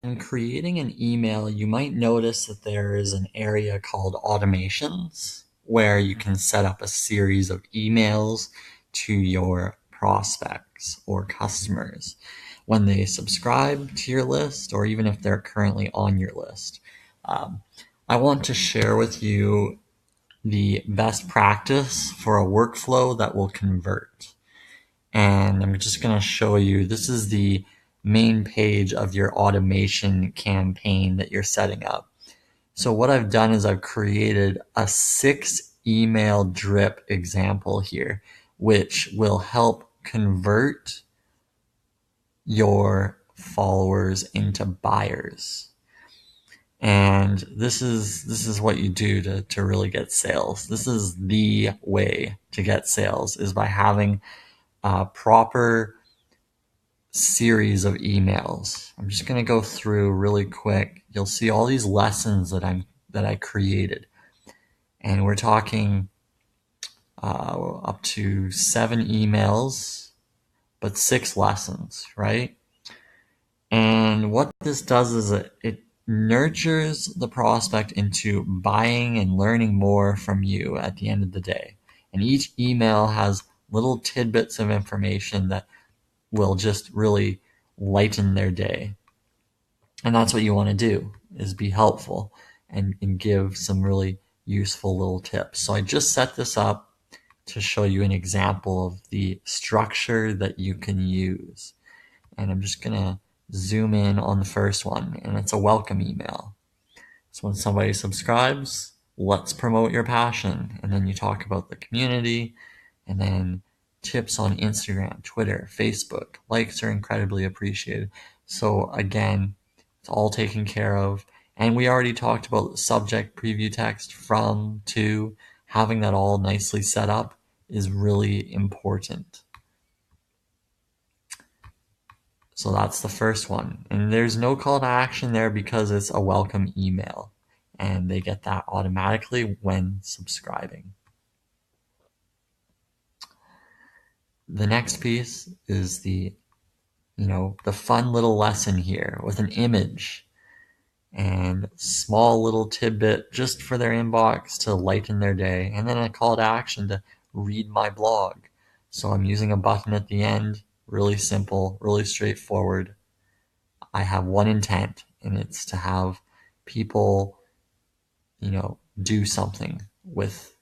In creating an email, you might notice that there is an area called automations where you can set up a series of emails to your prospects or customers when they subscribe to your list or even if they're currently on your list. Um, I want to share with you the best practice for a workflow that will convert. And I'm just going to show you, this is the main page of your automation campaign that you're setting up. So what I've done is I've created a 6 email drip example here, which will help convert your followers into buyers. And this is what you do to really get sales. This is the way to get sales, is by having a proper series of emails. I'm just going to go through really quick. You'll see all these lessons that I created, and we're talking up to 7 emails, but 6 lessons, right? And what this does is it nurtures the prospect into buying and learning more from you at the end of the day. And each email has little tidbits of information that will just really lighten their day. And that's what you want to do, is be helpful and give some really useful little tips. So I just set this up to show you an example of the structure that you can use. And I'm just going to zoom in on the first one, and it's a welcome email. So when somebody subscribes, let's promote your passion. And then you talk about the community, and then tips on Instagram, Twitter, Facebook. Likes are incredibly appreciated. So again, it's all taken care of. And we already talked about the subject, preview text, from, to. Having that all nicely set up is really important. So that's the first one. And there's no call to action there because it's a welcome email. And they get that automatically when subscribing. The next piece is the fun little lesson here with an image and small little tidbit just for their inbox to lighten their day, and then a call to action to read my blog. So I'm using a button at the end, really simple, really straightforward. I have one intent, and it's to have people, do something with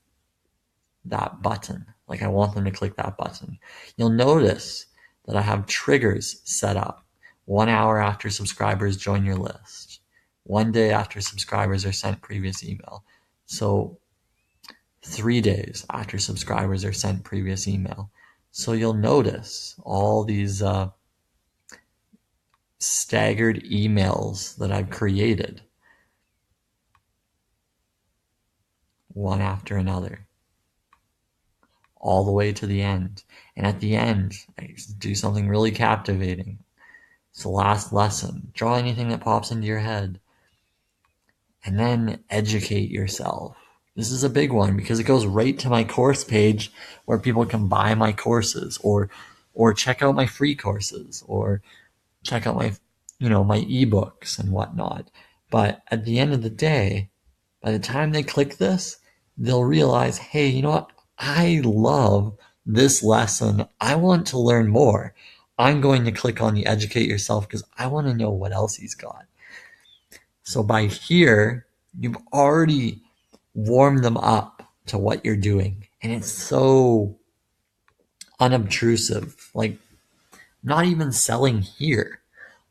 that button. Like I want them to click that button. You'll notice that I have triggers set up. 1 hour after subscribers join your list. 1 day after subscribers are sent previous email. So 3 days after subscribers are sent previous email. So you'll notice all these staggered emails that I've created, one after another, all the way to the end. And at the end, I do something really captivating. It's the last lesson. Draw anything that pops into your head. And then educate yourself. This is a big one because it goes right to my course page where people can buy my courses or check out my free courses or check out my my ebooks and whatnot. But at the end of the day, by the time they click this, they'll realize, hey, you know what? I love this lesson. I want to learn more. I'm going to click on the educate yourself because I want to know what else he's got. So by here, you've already warmed them up to what you're doing. And it's so unobtrusive. Like, not even selling here.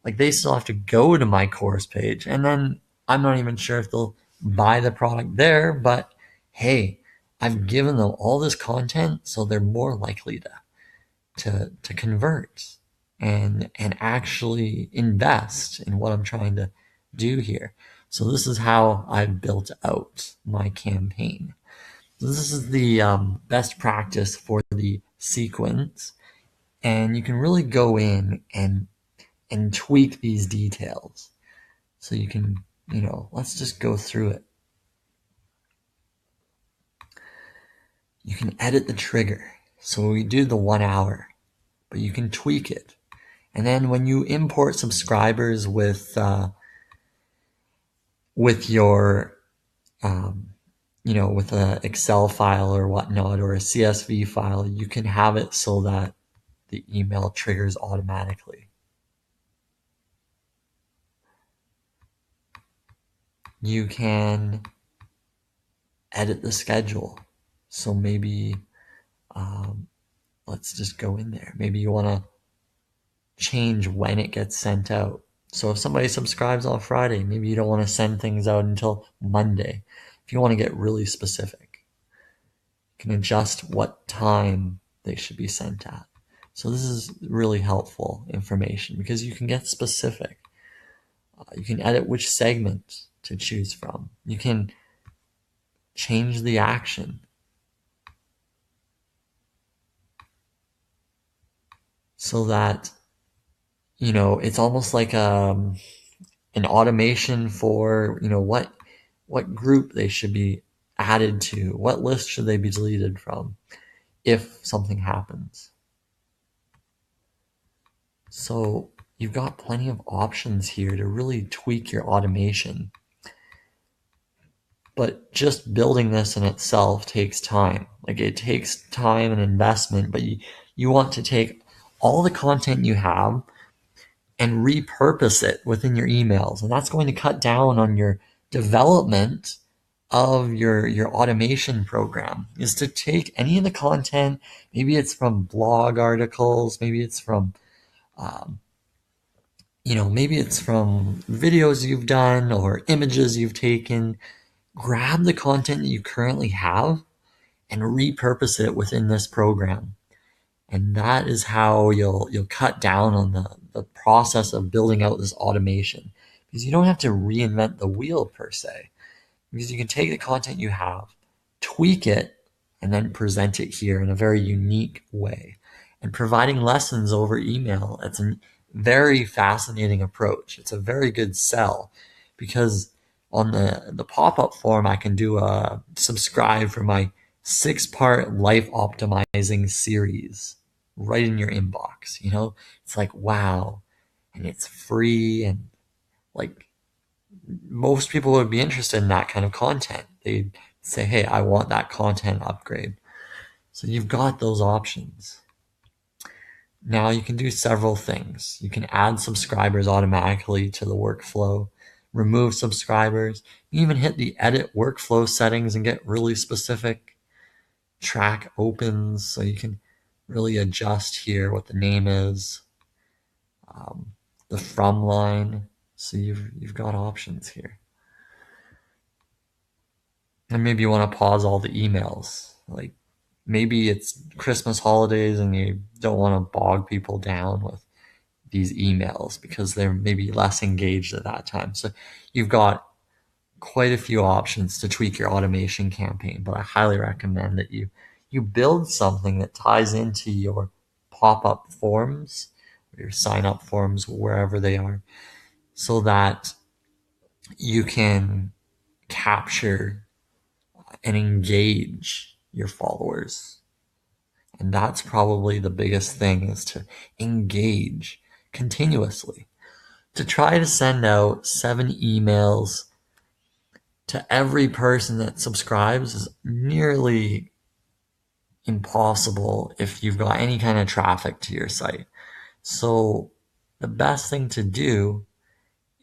Like, they still have to go to my course page. And then I'm not even sure if they'll buy the product there. But hey, I've given them all this content, so they're more likely to convert and actually invest in what I'm trying to do here. So this is how I've built out my campaign. So this is the best practice for the sequence, and you can really go in and tweak these details. So you can, let's just go through it. You can edit the trigger. So we do the 1 hour, but you can tweak it. And then when you import subscribers with with your, with an Excel file or whatnot, or a CSV file, you can have it so that the email triggers automatically. You can edit the schedule. So maybe, let's just go in there. Maybe you want to change when it gets sent out. So if somebody subscribes on Friday, maybe you don't want to send things out until Monday. If you want to get really specific, you can adjust what time they should be sent at. So this is really helpful information because you can get specific. You can edit which segment to choose from. You can change the action. So that, it's almost like an automation for, what group they should be added to, what list should they be deleted from if something happens. So you've got plenty of options here to really tweak your automation. But just building this in itself takes time. Like, it takes time and investment, but you want to take all the content you have and repurpose it within your emails. And that's going to cut down on your development of your automation program, is to take any of the content. Maybe it's from blog articles, maybe it's from, maybe it's from videos you've done or images you've taken. Grab the content that you currently have and repurpose it within this program. And that is how you'll cut down on the process of building out this automation, because you don't have to reinvent the wheel per se, because you can take the content you have, tweak it, and then present it here in a very unique way. And providing lessons over email, it's a very fascinating approach. It's a very good sell, because on the pop-up form, I can do a subscribe for my 6-part life optimizing series right in your inbox. It's like, wow. And it's free, and like, most people would be interested in that kind of content. They'd say, hey, I want that content upgrade. So you've got those options. Now you can do several things. You can add subscribers automatically to the workflow, remove subscribers, you even hit the edit workflow settings and get really specific. Track opens, so you can really adjust here what the name is, the from line. So you've got options here. And maybe you want to pause all the emails. Like, maybe it's Christmas holidays and you don't want to bog people down with these emails because they're maybe less engaged at that time. So you've got quite a few options to tweak your automation campaign, but I highly recommend that you build something that ties into your pop-up forms, or your sign-up forms, wherever they are, so that you can capture and engage your followers. And that's probably the biggest thing, is to engage continuously. To try to send out 7 emails to every person that subscribes is nearly impossible if you've got any kind of traffic to your site. So the best thing to do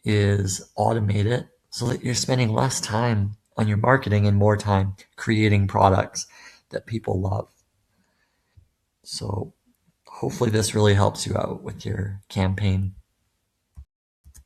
is automate it so that you're spending less time on your marketing and more time creating products that people love. So hopefully this really helps you out with your campaign.